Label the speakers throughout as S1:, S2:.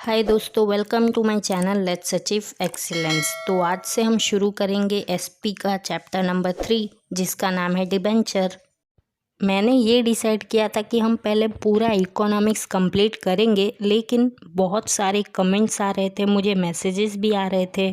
S1: हाय दोस्तों, welcome to my channel let's achieve excellence. तो आज से हम शुरू करेंगे एसपी का चैप्टर नंबर 3 जिसका नाम है डिबेंचर। मैंने ये डिसाइड किया था कि हम पहले पूरा इकोनॉमिक्स कंप्लीट करेंगे, लेकिन बहुत सारे कमेंट्स आ रहे थे, मुझे मैसेजेस भी आ रहे थे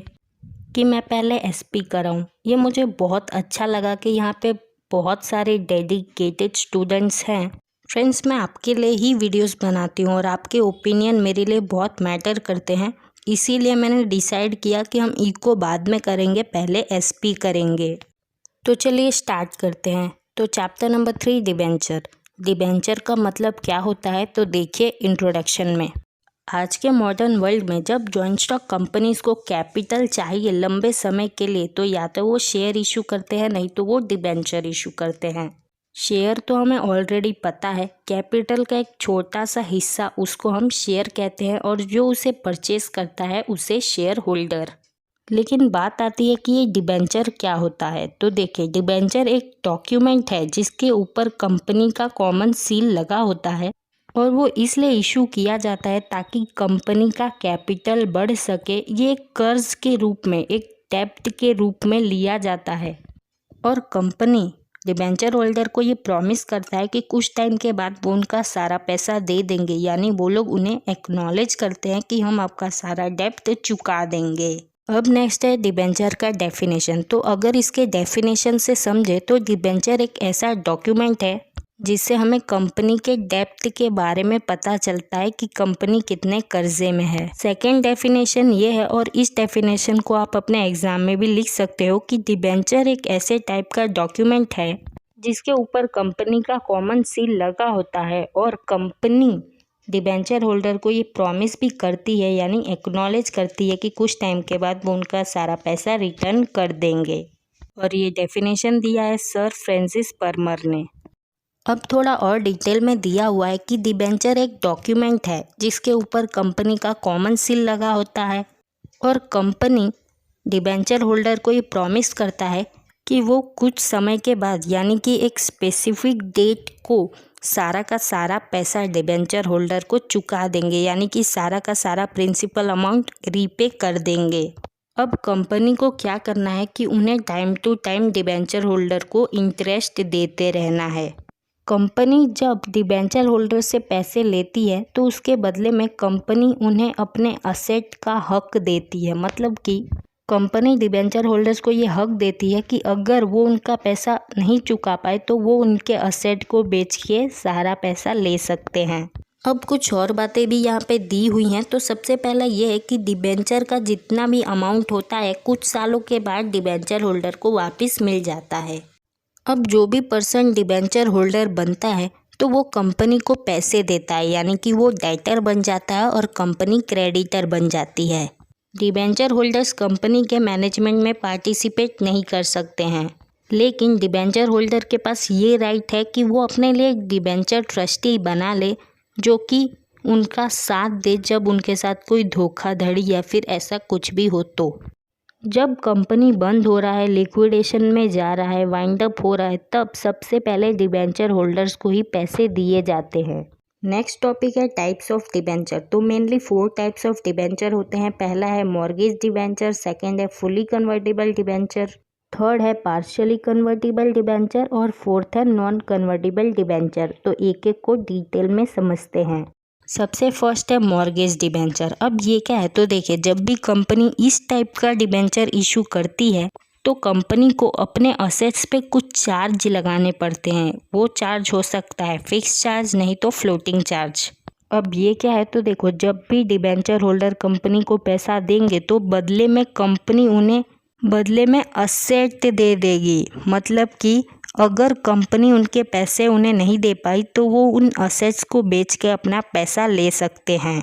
S1: कि मैं पहले एसपी कराऊं। ये मुझे बहुत अच्छा लगा कि यहाँ पे बहुत सारे डेडिकेटेड स्टूडेंट्स हैं। फ्रेंड्स, मैं आपके लिए ही वीडियोस बनाती हूँ और आपके ओपिनियन मेरे लिए बहुत मैटर करते हैं। इसीलिए मैंने डिसाइड किया कि हम इको बाद में करेंगे, पहले एसपी करेंगे। तो चलिए स्टार्ट करते हैं। तो चैप्टर नंबर 3 डिबेंचर। डिबेंचर का मतलब क्या होता है, तो देखिए इंट्रोडक्शन में। आज के मॉडर्न वर्ल्ड में जब जॉइंट स्टॉक कंपनीज को कैपिटल चाहिए लंबे समय के लिए, तो या तो वो शेयर इशू करते हैं, नहीं तो वो डिबेंचर इशू करते हैं। शेयर तो हमें ऑलरेडी पता है, कैपिटल का एक छोटा सा हिस्सा उसको हम शेयर कहते हैं और जो उसे परचेज करता है उसे शेयर होल्डर। लेकिन बात आती है कि ये डिबेंचर क्या होता है। तो देखिए, डिबेंचर एक डॉक्यूमेंट है जिसके ऊपर कंपनी का कॉमन सील लगा होता है और वो इसलिए इशू किया जाता है ताकि कंपनी का कैपिटल बढ़ सके। ये एक कर्ज के रूप में, एक डेब्ट के रूप में लिया जाता है और कंपनी डिबेंचर होल्डर को ये प्रॉमिस करता है कि कुछ टाइम के बाद वो उनका सारा पैसा दे देंगे, यानी वो लोग उन्हें एक्नॉलेज करते हैं कि हम आपका सारा डेब्ट चुका देंगे। अब नेक्स्ट है डिबेंचर का डेफिनेशन। तो अगर इसके डेफिनेशन से समझे तो डिबेंचर एक ऐसा डॉक्यूमेंट है जिससे हमें कंपनी के डेब्ट के बारे में पता चलता है कि कंपनी कितने कर्जे में है। सेकेंड डेफिनेशन ये है, और इस डेफिनेशन को आप अपने एग्जाम में भी लिख सकते हो, कि डिबेंचर एक ऐसे टाइप का डॉक्यूमेंट है जिसके ऊपर कंपनी का कॉमन सील लगा होता है और कंपनी डिबेंचर होल्डर को ये प्रॉमिस भी करती है, यानी एक्नॉलेज करती है कि कुछ टाइम के बाद वो उनका सारा पैसा रिटर्न कर देंगे। और ये डेफिनेशन दिया है सर फ्रांसिस पर्मर ने। अब थोड़ा और डिटेल में दिया हुआ है कि डिबेंचर एक डॉक्यूमेंट है जिसके ऊपर कंपनी का कॉमन सील लगा होता है और कंपनी डिबेंचर होल्डर को ये प्रॉमिस करता है कि वो कुछ समय के बाद, यानी कि एक स्पेसिफिक डेट को सारा का सारा पैसा डिबेंचर होल्डर को चुका देंगे, यानी कि सारा का सारा प्रिंसिपल अमाउंट रीपे कर देंगे। अब कंपनी को क्या करना है कि उन्हें time to time debenture holder को इंटरेस्ट देते रहना है। कंपनी जब डिबेंचर होल्डर से पैसे लेती है तो उसके बदले में कंपनी उन्हें अपने असेट का हक देती है। मतलब कि कंपनी डिबेंचर होल्डर्स को ये हक देती है कि अगर वो उनका पैसा नहीं चुका पाए तो वो उनके असेट को बेच के सारा पैसा ले सकते हैं। अब कुछ और बातें भी यहाँ पे दी हुई हैं। तो सबसे पहला ये है कि डिबेंचर का जितना भी अमाउंट होता है कुछ सालों के बाद डिबेंचर होल्डर को वापस मिल जाता है। अब जो भी पर्सन डिबेंचर होल्डर बनता है तो वो कंपनी को पैसे देता है, यानी कि वो डेटर बन जाता है और कंपनी क्रेडिटर बन जाती है। डिबेंचर होल्डर्स कंपनी के मैनेजमेंट में पार्टिसिपेट नहीं कर सकते हैं, लेकिन डिबेंचर होल्डर के पास ये राइट है कि वो अपने लिए एक डिबेंचर ट्रस्टी बना ले जो कि उनका साथ दे जब उनके साथ कोई धोखाधड़ी या फिर ऐसा कुछ भी हो। तो जब कंपनी बंद हो रहा है, लिक्विडेशन में जा रहा है, वाइंड अप हो रहा है, तब सबसे पहले डिबेंचर होल्डर्स को ही पैसे दिए जाते हैं। नेक्स्ट टॉपिक है टाइप्स ऑफ डिबेंचर। तो मेनली 4 टाइप्स ऑफ डिबेंचर होते हैं। पहला है मॉर्गेज डिबेंचर, सेकेंड है फुली कन्वर्टिबल डिबेंचर, थर्ड है पार्शियली कन्वर्टिबल डिबेंचर और फोर्थ है नॉन कन्वर्टिबल डिबेंचर। तो एक एक को डिटेल में समझते हैं। सबसे फर्स्ट है मॉर्गेज डिबेंचर। अब ये क्या है, तो देखिए, जब भी कंपनी इस टाइप का डिबेंचर इशू करती है तो कंपनी को अपने असेट्स पे कुछ चार्ज लगाने पड़ते हैं। वो चार्ज हो सकता है फिक्स चार्ज, नहीं तो फ्लोटिंग चार्ज। अब ये क्या है, तो देखो, जब भी डिबेंचर होल्डर कंपनी को पैसा देंगे तो बदले में कंपनी उन्हें बदले में असेट दे देगी। मतलब कि अगर कंपनी उनके पैसे उन्हें नहीं दे पाई तो वो उन असेट्स को बेच के अपना पैसा ले सकते हैं,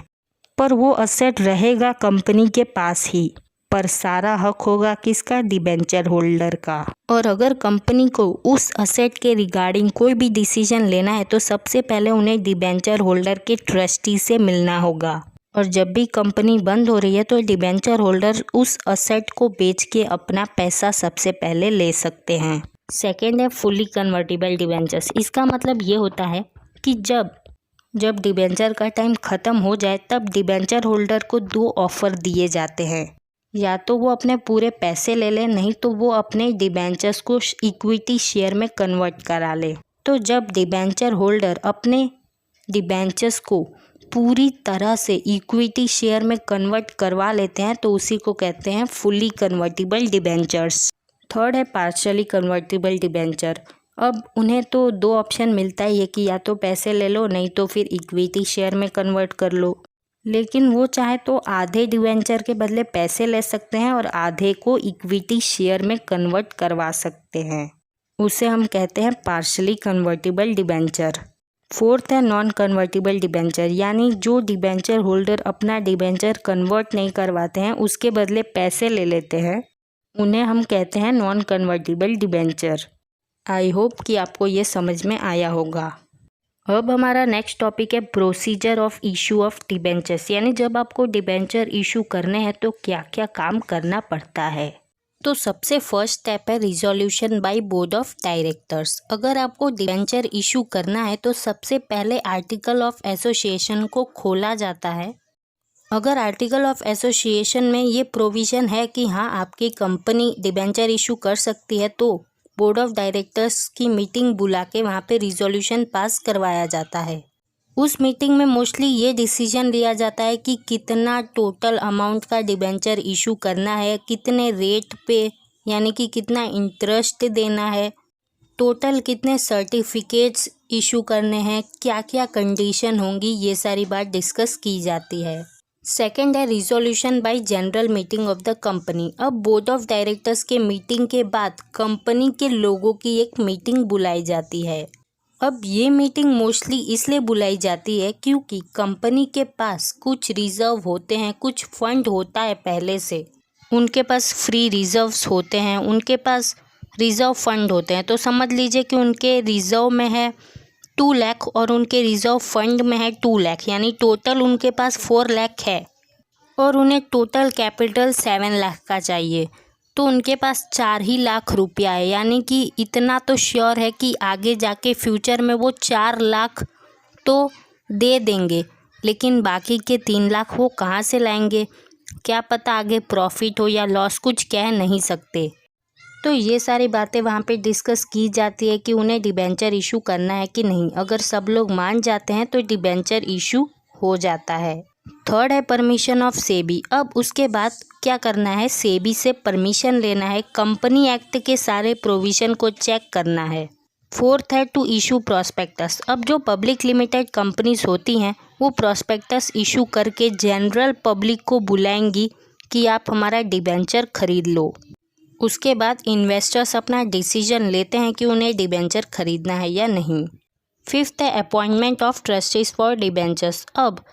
S1: पर वो असेट रहेगा कंपनी के पास ही, पर सारा हक होगा किसका, डिबेंचर होल्डर का। और अगर कंपनी को उस असेट के रिगार्डिंग कोई भी डिसीजन लेना है तो सबसे पहले उन्हें डिबेंचर होल्डर के ट्रस्टी से मिलना होगा। और जब भी कंपनी बंद हो रही है तो डिबेंचर होल्डर उस असेट को बेच के अपना पैसा सबसे पहले ले सकते हैं। सेकेंड है फुली कन्वर्टिबल डिबेंचर्स। इसका मतलब ये होता है कि जब जब डिबेंचर का टाइम ख़त्म हो जाए तब डिबेंचर होल्डर को 2 ऑफ़र दिए जाते हैं, या तो वो अपने पूरे पैसे ले ले, नहीं तो वो अपने डिबेंचर्स को इक्विटी शेयर में कन्वर्ट करा ले। तो जब डिबेंचर होल्डर अपने डिबेंचर्स को पूरी तरह से इक्विटी शेयर में कन्वर्ट करवा लेते हैं तो उसी को कहते हैं फुली कन्वर्टिबल डिबेंचर्स। थर्ड है पार्शली कन्वर्टिबल डिबेंचर। अब उन्हें तो 2 ऑप्शन मिलता ही है कि या तो पैसे ले लो, नहीं तो फिर इक्विटी शेयर में कन्वर्ट कर लो। लेकिन वो चाहे तो आधे डिबेंचर के बदले पैसे ले सकते हैं और आधे को इक्विटी शेयर में कन्वर्ट करवा सकते हैं। उसे हम कहते हैं पार्शली कन्वर्टिबल डिबेंचर। फोर्थ है नॉन कन्वर्टिबल डिबेंचर, यानी जो डिबेंचर होल्डर अपना डिबेंचर कन्वर्ट नहीं करवाते हैं, उसके बदले पैसे ले लेते हैं, उन्हें हम कहते हैं non convertible debenture. I hope कि आपको ये समझ में आया होगा। अब हमारा नेक्स्ट टॉपिक है procedure of issue of debentures, यानी जब आपको डिबेंचर इशू करने हैं तो क्या क्या काम करना पड़ता है। तो सबसे फर्स्ट स्टेप है resolution by board of directors. अगर आपको डिबेंचर इशू करना है तो सबसे पहले आर्टिकल ऑफ एसोसिएशन को खोला जाता है। अगर आर्टिकल ऑफ एसोसिएशन में ये प्रोविज़न है कि हाँ आपकी कंपनी डिबेंचर इशू कर सकती है, तो बोर्ड ऑफ डायरेक्टर्स की मीटिंग बुला के वहाँ पे रिजोल्यूशन पास करवाया जाता है। उस मीटिंग में मोस्टली ये डिसीजन लिया जाता है कि कितना टोटल अमाउंट का डिबेंचर इशू करना है, कितने रेट पे यानी कि कितना इंटरेस्ट देना है, टोटल कितने सर्टिफिकेट्स इशू करने हैं, क्या क्या कंडीशन होंगी, ये सारी बात डिस्कस की जाती है। सेकेंड है resolution bye general meeting of the company. अब बोर्ड ऑफ डायरेक्टर्स के मीटिंग के बाद कंपनी के लोगों की एक मीटिंग बुलाई जाती है। अब ये मीटिंग मोस्टली इसलिए बुलाई जाती है क्योंकि कंपनी के पास कुछ रिजर्व होते हैं, कुछ फंड होता है पहले से, उनके पास फ्री रिजर्व्स होते हैं, उनके पास रिजर्व फंड होते हैं। तो समझ लीजिए कि उनके रिजर्व में है 2 लाख और उनके रिजर्व फंड में है 2 लाख, यानी टोटल उनके पास 4 लाख है और उन्हें टोटल कैपिटल 7 लाख का चाहिए। तो उनके पास 4 ही लाख रुपया है, यानी कि इतना तो श्योर है कि आगे जाके फ्यूचर में वो 4 लाख तो दे देंगे, लेकिन बाकी के 3 लाख वो कहाँ से लाएंगे, क्या पता आगे प्रॉफिट हो या लॉस, कुछ कह नहीं सकते। तो ये सारी बातें वहाँ पे डिस्कस की जाती है कि उन्हें डिबेंचर इशू करना है कि नहीं। अगर सब लोग मान जाते हैं तो डिबेंचर इशू हो जाता है। थर्ड है परमिशन ऑफ सेबी। अब उसके बाद क्या करना है, सेबी से परमिशन लेना है, कंपनी एक्ट के सारे प्रोविज़न को चेक करना है। फोर्थ है टू इशू प्रॉस्पेक्टस। अब जो पब्लिक लिमिटेड कंपनीज होती हैं वो प्रॉस्पेक्टस इशू करके जनरल पब्लिक को बुलाएंगी कि आप हमारा डिबेंचर खरीद लो। उसके बाद इन्वेस्टर्स अपना डिसीजन लेते हैं कि उन्हें डिबेंचर खरीदना है या नहीं। फिफ्थ है appointment of trustees for debentures. अब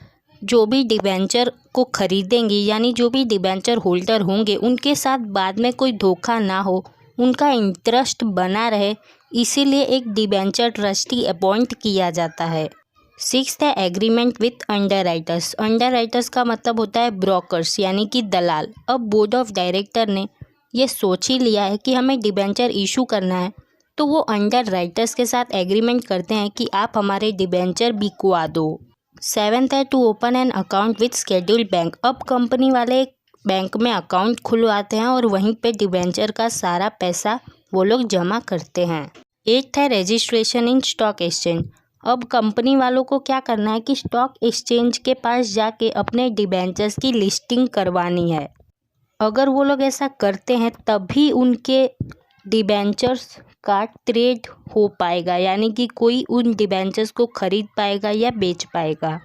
S1: जो भी डिबेंचर को खरीदेंगी यानी जो भी डिबेंचर होल्डर होंगे उनके साथ बाद में कोई धोखा ना हो, उनका इंटरेस्ट बना रहे, इसीलिए एक डिबेंचर ट्रस्टी अपॉइंट किया जाता है। सिक्स्थ है एग्रीमेंट विथ अंडरराइटर्स। अंडरराइटर्स का मतलब होता है ब्रोकर्स यानी कि दलाल। अब बोर्ड ऑफ डायरेक्टर ने ये सोच ही लिया है कि हमें डिबेंचर इशू करना है, तो वो अंडरराइटर्स के साथ एग्रीमेंट करते हैं कि आप हमारे डिबेंचर बिकवा दो। सेवेंथ है to open an account with scheduled bank. अब कंपनी वाले बैंक में अकाउंट खुलवाते हैं और वहीं पे डिबेंचर का सारा पैसा वो लोग जमा करते हैं। एट्थ है रजिस्ट्रेशन इन स्टॉक एक्सचेंज। अब कंपनी वालों को क्या करना है कि स्टॉक एक्सचेंज के पास जाके अपने डिबेंचर्स की लिस्टिंग करवानी है। अगर वो लोग ऐसा करते हैं तभी उनके डिबेंचर्स का ट्रेड हो पाएगा, यानी कि कोई उन डिबेंचर्स को खरीद पाएगा या बेच पाएगा।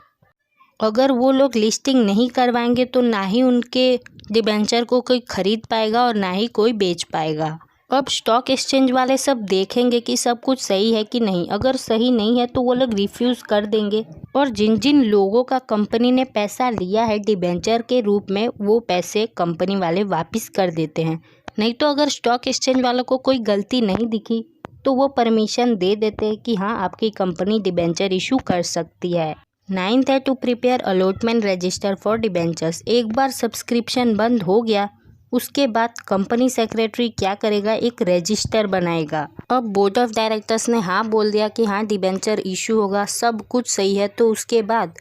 S1: अगर वो लोग लिस्टिंग नहीं करवाएंगे तो ना ही उनके डिबेंचर को कोई खरीद पाएगा और ना ही कोई बेच पाएगा। अब स्टॉक एक्सचेंज वाले सब देखेंगे कि सब कुछ सही है कि नहीं। अगर सही नहीं है तो वो लोग रिफ्यूज़ कर देंगे और जिन जिन लोगों का कंपनी ने पैसा लिया है डिबेंचर के रूप में वो पैसे कंपनी वाले वापस कर देते हैं। नहीं तो अगर स्टॉक एक्सचेंज वालों को कोई गलती नहीं दिखी तो वो परमिशन दे देते हैं कि हाँ आपकी कंपनी डिबेंचर इशू कर सकती है। नाइन्थ है to prepare allotment register for debentures. एक बार सब्सक्रिप्शन बंद हो गया उसके बाद कंपनी सेक्रेटरी क्या करेगा, एक रजिस्टर बनाएगा। अब बोर्ड ऑफ डायरेक्टर्स ने हाँ बोल दिया कि हाँ डिबेंचर इशू होगा, सब कुछ सही है, तो उसके बाद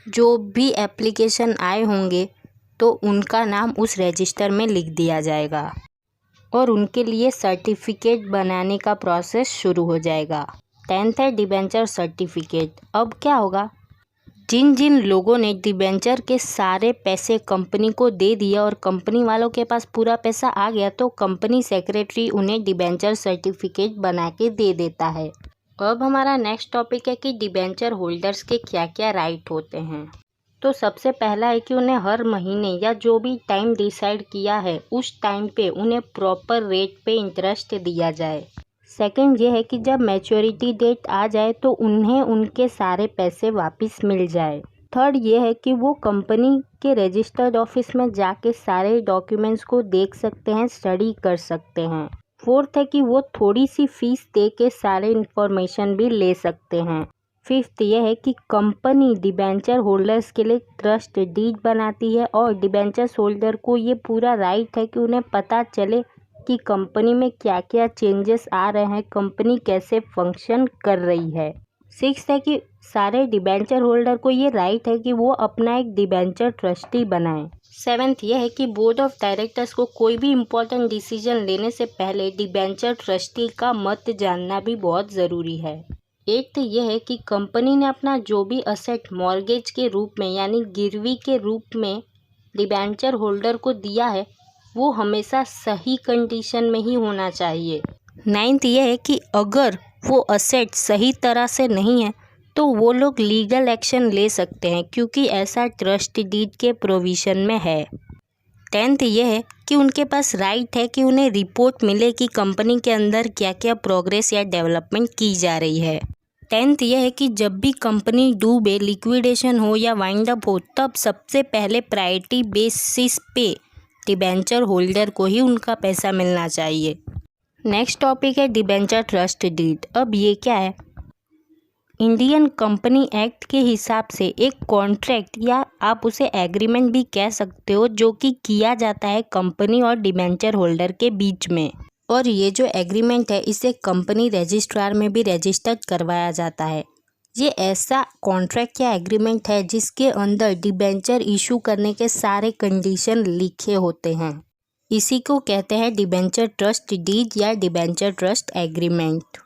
S1: जो भी एप्लीकेशन आए होंगे तो उनका नाम उस रजिस्टर में लिख दिया जाएगा और उनके लिए सर्टिफिकेट बनाने का प्रोसेस शुरू हो जाएगा। 10th है डिबेंचर सर्टिफिकेट। अब क्या होगा, जिन जिन लोगों ने डिबेंचर के सारे पैसे कंपनी को दे दिया और कंपनी वालों के पास पूरा पैसा आ गया तो कंपनी सेक्रेटरी उन्हें डिबेंचर सर्टिफिकेट बना के दे देता है। अब हमारा नेक्स्ट टॉपिक है कि डिबेंचर होल्डर्स के क्या क्या राइट होते हैं। तो सबसे पहला है कि उन्हें हर महीने या जो भी टाइम डिसाइड किया है उस टाइम पे उन्हें प्रॉपर रेट पे इंटरेस्ट दिया जाए। सेकंड ये है कि जब मैच्योरिटी डेट आ जाए तो उन्हें उनके सारे पैसे वापस मिल जाए। थर्ड ये है कि वो कंपनी के रजिस्टर्ड ऑफिस में जाके सारे डॉक्यूमेंट्स को देख सकते हैं, स्टडी कर सकते हैं। फोर्थ है कि वो थोड़ी सी फीस दे के सारे इन्फॉर्मेशन भी ले सकते हैं। फिफ्थ ये है कि कंपनी डिबेंचर होल्डर्स के लिए ट्रस्ट डीड बनाती है और डिबेंचर्स होल्डर को ये पूरा राइट है कि उन्हें पता चले कि कंपनी में क्या क्या चेंजेस आ रहे हैं, कंपनी कैसे फंक्शन कर रही है। सिक्स्थ है कि सारे डिबेंचर होल्डर को ये राइट है कि वो अपना एक डिबेंचर ट्रस्टी बनाएं। सेवेंथ ये है कि बोर्ड ऑफ डायरेक्टर्स को कोई भी इम्पोर्टेंट डिसीजन लेने से पहले डिबेंचर ट्रस्टी का मत जानना भी बहुत ज़रूरी है। एट्थ ये है कि कंपनी ने अपना जो भी असेट मॉर्गेज के रूप में यानी गिरवी के रूप में डिबेंचर होल्डर को दिया है वो हमेशा सही कंडीशन में ही होना चाहिए। नाइन्थ ये है कि अगर वो असेट सही तरह से नहीं है तो वो लोग लीगल एक्शन ले सकते हैं क्योंकि ऐसा ट्रस्ट डीड के प्रोविज़न में है। 10th ये है कि उनके पास राइट है कि उन्हें रिपोर्ट मिले कि कंपनी के अंदर क्या क्या प्रोग्रेस या डेवलपमेंट की जा रही है। 10th ये है कि जब भी कंपनी डूबे, लिक्विडेशन हो या वाइंड अप हो तब सबसे पहले प्रायोरिटी बेसिस पे डिबेंचर होल्डर को ही उनका पैसा मिलना चाहिए। नेक्स्ट टॉपिक है डिबेंचर ट्रस्ट डीड। अब ये क्या है, इंडियन कंपनी एक्ट के हिसाब से एक कॉन्ट्रैक्ट या आप उसे एग्रीमेंट भी कह सकते हो जो कि किया जाता है कंपनी और डिबेंचर होल्डर के बीच में। और ये जो एग्रीमेंट है इसे कंपनी रजिस्ट्रार में भी रजिस्टर्ड करवाया जाता है। ये ऐसा कॉन्ट्रैक्ट या एग्रीमेंट है जिसके अंदर डिबेंचर इशू करने के सारे कंडीशन लिखे होते हैं। इसी को कहते हैं डिबेंचर ट्रस्ट डीड या डिबेंचर ट्रस्ट एग्रीमेंट।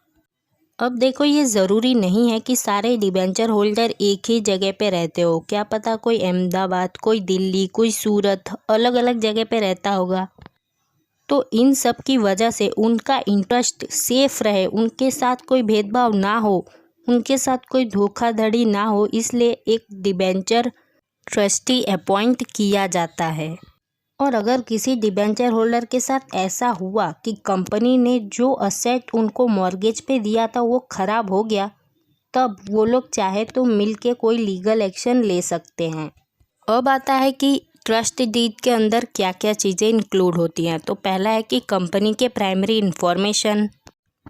S1: अब देखो ये ज़रूरी नहीं है कि सारे डिबेंचर होल्डर एक ही जगह पे रहते हो। क्या पता कोई अहमदाबाद, कोई दिल्ली, कोई सूरत, अलग अलग जगह पे रहता होगा। तो इन सब की वजह से उनका इंटरेस्ट सेफ रहे, उनके साथ कोई भेदभाव ना हो, उनके साथ कोई धोखाधड़ी ना हो, इसलिए एक डिबेंचर ट्रस्टी अपॉइंट किया जाता है। और अगर किसी डिबेंचर होल्डर के साथ ऐसा हुआ कि कंपनी ने जो असेट उनको मॉर्गेज पे दिया था वो ख़राब हो गया, तब वो लोग चाहे तो मिलके कोई लीगल एक्शन ले सकते हैं। अब आता है कि ट्रस्ट डीड के अंदर क्या क्या चीज़ें इंक्लूड होती हैं। तो पहला है कि कंपनी के प्राइमरी इन्फॉर्मेशन,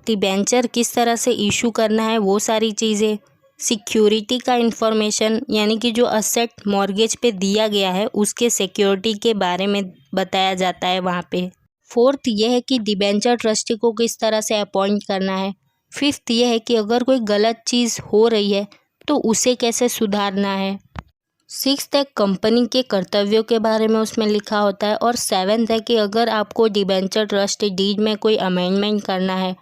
S1: डिबेंचर किस तरह से इशू करना है वो सारी चीज़ें, सिक्योरिटी का इन्फॉर्मेशन यानी कि जो असेट मॉर्गेज पे दिया गया है उसके सिक्योरिटी के बारे में बताया जाता है वहाँ पे। फोर्थ ये है कि डिबेंचर ट्रस्टी को किस तरह से अपॉइंट करना है। फिफ्थ ये है कि अगर कोई गलत चीज़ हो रही है तो उसे कैसे सुधारना है। सिक्स्थ है कंपनी के कर्तव्यों के बारे में उसमें लिखा होता है। और सेवेंथ है कि अगर आपको डिबेंचर ट्रस्ट डीड में कोई अमेंडमेंट करना है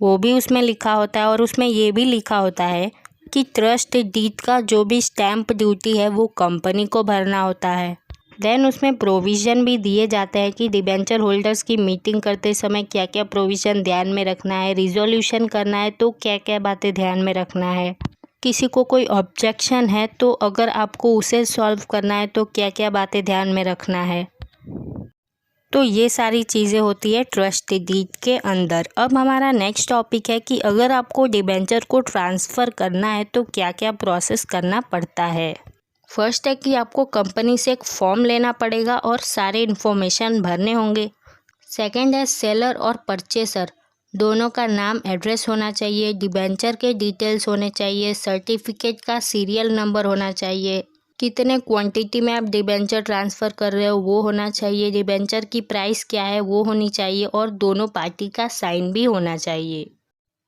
S1: वो भी उसमें लिखा होता है। और उसमें ये भी लिखा होता है कि ट्रस्ट डीड का जो भी स्टैम्प ड्यूटी है वो कंपनी को भरना होता है। देन उसमें प्रोविज़न भी दिए जाते हैं कि डिबेंचर होल्डर्स की मीटिंग करते समय क्या क्या प्रोविज़न ध्यान में रखना है, रिजोल्यूशन करना है तो क्या क्या बातें ध्यान में रखना है, किसी को कोई ऑब्जेक्शन है तो अगर आपको उसे सॉल्व करना है तो क्या क्या बातें ध्यान में रखना है। तो ये सारी चीज़ें होती है ट्रस्ट डीड के अंदर। अब हमारा नेक्स्ट टॉपिक है कि अगर आपको डिबेंचर को ट्रांसफ़र करना है तो क्या क्या प्रोसेस करना पड़ता है। फर्स्ट है कि आपको कंपनी से एक फॉर्म लेना पड़ेगा और सारे इन्फॉर्मेशन भरने होंगे। सेकंड है सेलर और परचेसर दोनों का नाम, एड्रेस होना चाहिए, डिबेंचर के डिटेल्स होने चाहिए, सर्टिफिकेट का सीरियल नंबर होना चाहिए, कितने क्वांटिटी में आप डिबेंचर ट्रांसफ़र कर रहे हो वो होना चाहिए, डिबेंचर की प्राइस क्या है वो होनी चाहिए और दोनों पार्टी का साइन भी होना चाहिए।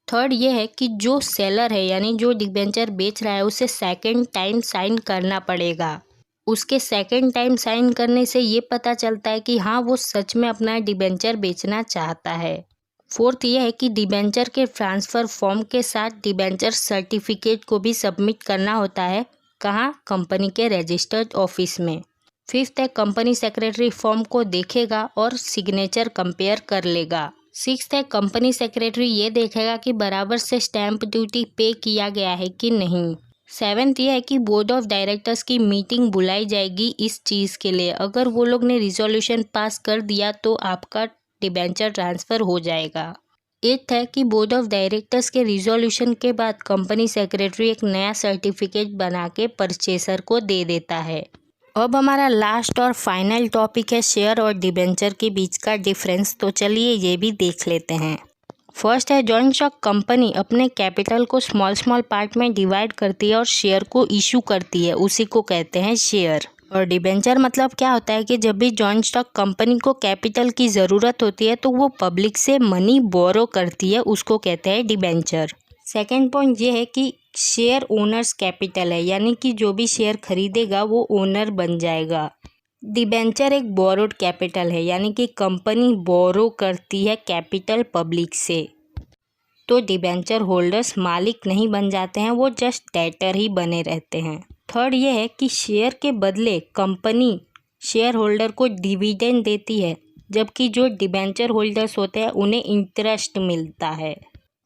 S1: थर्ड ये है कि जो सेलर है यानी जो डिबेंचर बेच रहा है उसे सेकंड टाइम साइन करना पड़ेगा। उसके सेकंड टाइम साइन करने से ये पता चलता है कि हाँ वो सच में अपना डिबेंचर बेचना चाहता है। फोर्थ ये है कि डिबेंचर के ट्रांसफ़र फॉर्म के साथ डिबेंचर सर्टिफिकेट को भी सबमिट करना होता है। कहाँ? कंपनी के रजिस्टर्ड ऑफिस में। फिफ्थ है कंपनी सेक्रेटरी फॉर्म को देखेगा और सिग्नेचर कंपेयर कर लेगा। सिक्स्थ है कंपनी सेक्रेटरी ये देखेगा कि बराबर से स्टैंप ड्यूटी पे किया गया है कि नहीं। सेवेंथ ये है कि बोर्ड ऑफ डायरेक्टर्स की मीटिंग बुलाई जाएगी इस चीज़ के लिए। अगर वो लोग ने रिजोल्यूशन पास कर दिया तो आपका डिबेंचर ट्रांसफ़र हो जाएगा। एट्थ है कि बोर्ड ऑफ डायरेक्टर्स के रिजोल्यूशन के बाद कंपनी सेक्रेटरी एक नया सर्टिफिकेट बना के परचेसर को दे देता है। अब हमारा लास्ट और फाइनल टॉपिक है शेयर और डिबेंचर के बीच का डिफरेंस। तो चलिए ये भी देख लेते हैं। फर्स्ट है जॉइंट स्टॉक कंपनी अपने कैपिटल को स्मॉल पार्ट में डिवाइड करती है और शेयर को इशू करती है, उसी को कहते हैं शेयर। और डिबेंचर मतलब क्या होता है कि जब भी जॉइंट स्टॉक कंपनी को कैपिटल की ज़रूरत होती है तो वो पब्लिक से मनी बोरो करती है, उसको कहते हैं डिबेंचर। सेकेंड पॉइंट ये है कि शेयर ओनर्स कैपिटल है, यानी कि जो भी शेयर खरीदेगा वो ओनर बन जाएगा। डिबेंचर एक बोरोड कैपिटल है, यानी कि कंपनी बोरो करती है कैपिटल पब्लिक से। तो डिबेंचर होल्डर्स मालिक नहीं बन जाते हैं, वो जस्ट डेटर ही बने रहते हैं। थर्ड ये है कि शेयर के बदले कंपनी शेयर होल्डर को डिविडेंड देती है, जबकि जो डिबेंचर होल्डर्स होते हैं उन्हें इंटरेस्ट मिलता है।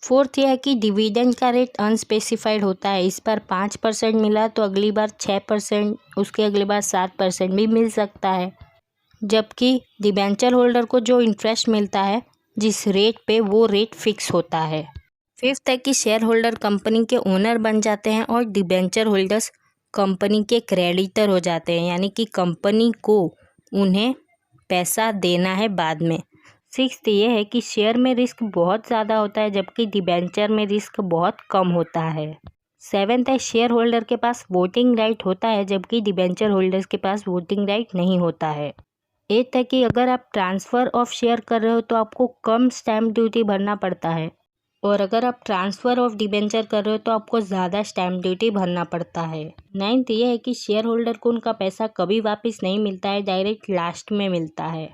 S1: फोर्थ यह है कि डिविडेंड का रेट अनस्पेसिफाइड होता है। इस बार 5% मिला तो अगली बार 6%, उसके अगली बार 7% भी मिल सकता है। जबकि डिबेंचर होल्डर को जो इंटरेस्ट मिलता है जिस रेट पे, वो रेट फिक्स होता है। फिफ्थ है कि शेयर होल्डर कंपनी के ओनर बन जाते हैं और डिबेंचर होल्डर्स कंपनी के क्रेडिटर हो जाते हैं, यानी कि कंपनी को उन्हें पैसा देना है बाद में। सिक्स्थ ये है कि शेयर में रिस्क बहुत ज़्यादा होता है, जबकि डिबेंचर में रिस्क बहुत कम होता है। सेवेंथ है शेयर होल्डर के पास वोटिंग राइट होता है, जबकि डिबेंचर होल्डर्स के पास वोटिंग राइट नहीं होता है। एट्थ है कि अगर आप ट्रांसफ़र ऑफ शेयर कर रहे हो तो आपको कम स्टैम्प ड्यूटी भरना पड़ता है, और अगर आप ट्रांसफ़र ऑफ डिबेंचर कर रहे हो तो आपको ज़्यादा स्टैम्प ड्यूटी भरना पड़ता है। नाइन्थ ये है कि शेयर होल्डर को उनका पैसा कभी वापस नहीं मिलता है, डायरेक्ट लास्ट में मिलता है।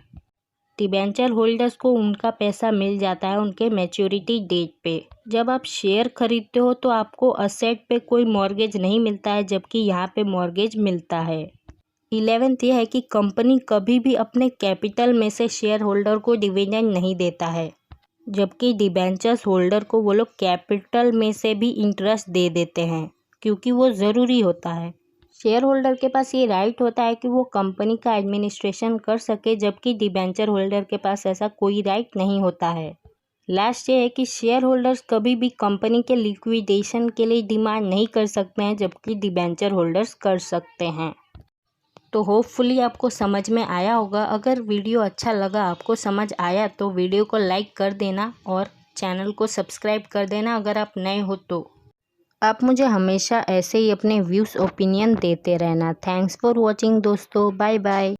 S1: डिबेंचर होल्डर्स को उनका पैसा मिल जाता है उनके मैच्योरिटी डेट पे। जब आप शेयर खरीदते हो तो आपको असेट पे कोई मॉर्गेज नहीं मिलता है, जबकि यहाँ पे मॉर्गेज मिलता है। 11th यह है कि कंपनी कभी भी अपने कैपिटल में से शेयर होल्डर को डिविडेंड नहीं देता है, जबकि डिबेंचर्स होल्डर को वो लोग कैपिटल में से भी इंटरेस्ट दे देते हैं, क्योंकि वो ज़रूरी होता है। शेयर होल्डर के पास ये राइट होता है कि वो कंपनी का एडमिनिस्ट्रेशन कर सके, जबकि डिबेंचर होल्डर के पास ऐसा कोई राइट नहीं होता है। लास्ट ये है कि शेयर होल्डर्स कभी भी कंपनी के लिक्विडेशन के लिए डिमांड नहीं कर सकते हैं, जबकि डिबेंचर होल्डर्स कर सकते हैं। तो होपफुली आपको समझ में आया होगा। अगर वीडियो अच्छा लगा, आपको समझ आया, तो वीडियो को लाइक कर देना और चैनल को सब्सक्राइब कर देना अगर आप नए हो तो। आप मुझे हमेशा ऐसे ही अपने व्यूज़ ओपिनियन देते रहना। थैंक्स फॉर वॉचिंग दोस्तों, बाय बाय।